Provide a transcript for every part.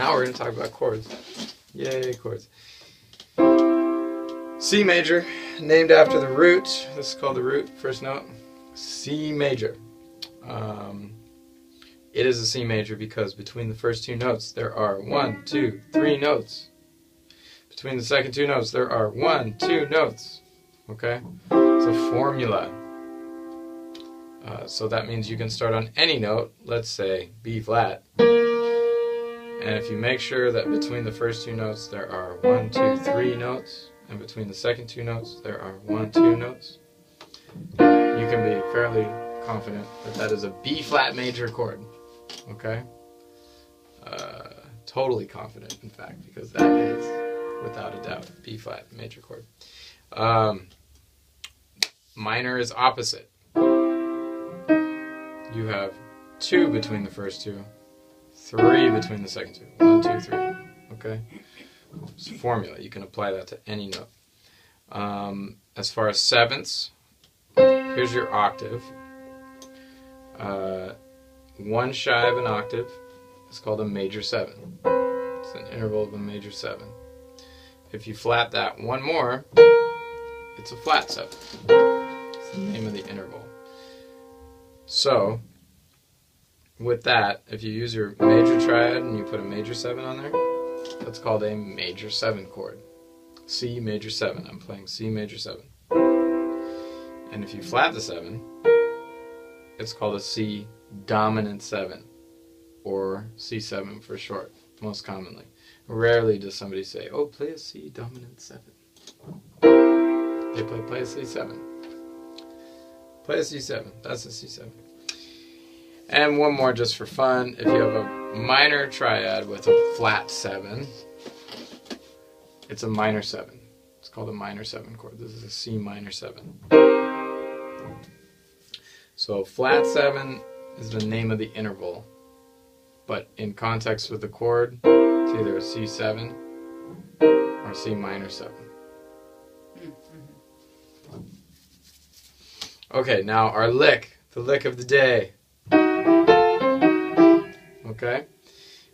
Now we're going to talk about chords. Yay, chords. C major, named after the root. This is called the root, first note. C major. It is a C major because between the first two notes there are 1, 2, 3 notes. Between the second two notes there are 1, 2 notes. Okay? It's a formula. So that means you can start on any note, let's say B flat. And if you make sure that between the first two notes there are 1, 2, 3 notes, and between the second two notes there are 1, 2 notes, you can be fairly confident that that is a B flat major chord. Okay? Totally confident, in fact, because that is, without a doubt, B flat major chord. Minor is opposite. You have 2 between the first two, 3 between the second two. 1, 2, 3. Okay? It's a formula. You can apply that to any note. As far as sevenths, here's your octave. 1 shy of an octave is called a major 7. It's an interval of a major 7. If you flat that one more, it's a flat 7. It's the name of the interval. So, with that, if you use your major triad and you put a major 7 on there, that's called a major 7 chord. C major 7. I'm playing C major 7. And if you flat the 7, it's called a C dominant 7, or C7 for short, most commonly. Rarely does somebody say, oh, play a C dominant 7. They play a C7. Play a C7. That's a C7. And one more just for fun. If you have a minor triad with a flat 7, it's a minor 7. It's called a minor 7 chord. This is a C minor 7. So flat 7 is the name of the interval, but in context with the chord, it's either a C7 or C minor 7. Okay, now our lick, the lick of the day. Okay?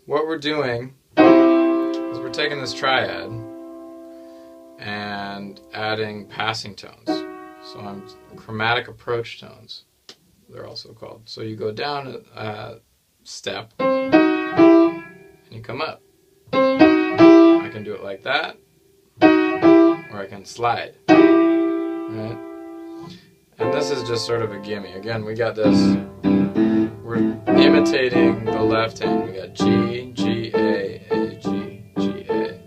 What we're doing is we're taking this triad and adding passing tones. So chromatic approach tones, they're also called. So you go down a step and you come up. I can do it like that, or I can slide. Right? And this is just sort of a gimme. Again, we got this. We're imitating the left hand. We got G, G, A, G, G, A.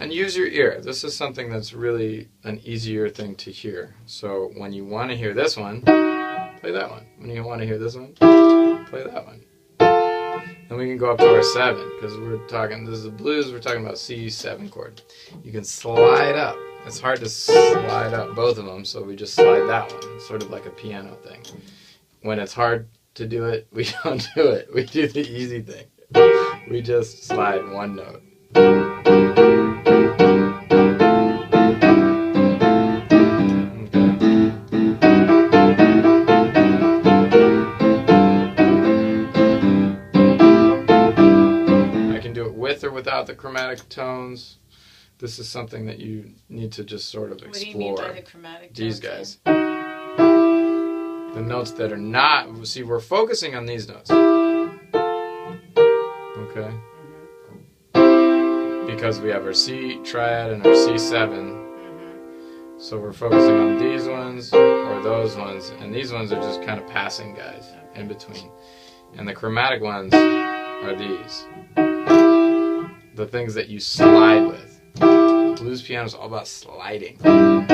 And use your ear. This is something that's really an easier thing to hear. So when you want to hear this one, play that one. When you want to hear this one, play that one. Then we can go up to our 7, because we're talking, this is the blues, we're talking about C7 chord. You can slide up. It's hard to slide up both of them, so we just slide that one. It's sort of like a piano thing. When it's hard to do it, we don't do it. We do the easy thing. We just slide one note. With or without the chromatic tones, this is something that you need to just sort of explore. What do you mean by the chromatic tones? These guys. The notes that are not, see, we're focusing on these notes. Okay? Because we have our C triad and our C7. So we're focusing on these ones or those ones, and these ones are just kind of passing guys in between. And the chromatic ones are these. The things that you slide with. Blues piano is all about sliding. You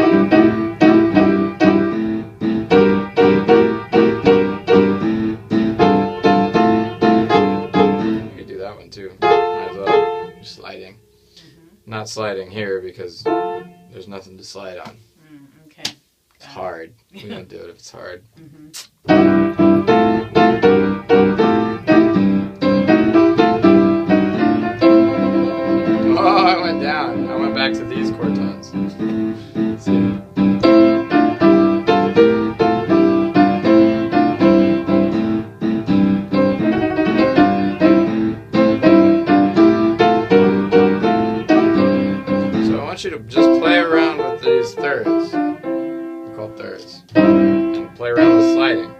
could do that one too. Might as well. You're sliding. Not sliding here because there's nothing to slide on. Okay. It's hard. We don't do it if it's hard. Oh, I went down. I went back to these chord tones. See? So I want you to just play around with these thirds. They're called thirds. And play around with sliding.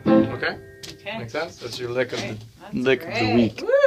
Okay. Make sense? That's your lick of Great. the That's lick of the great. week. Woo!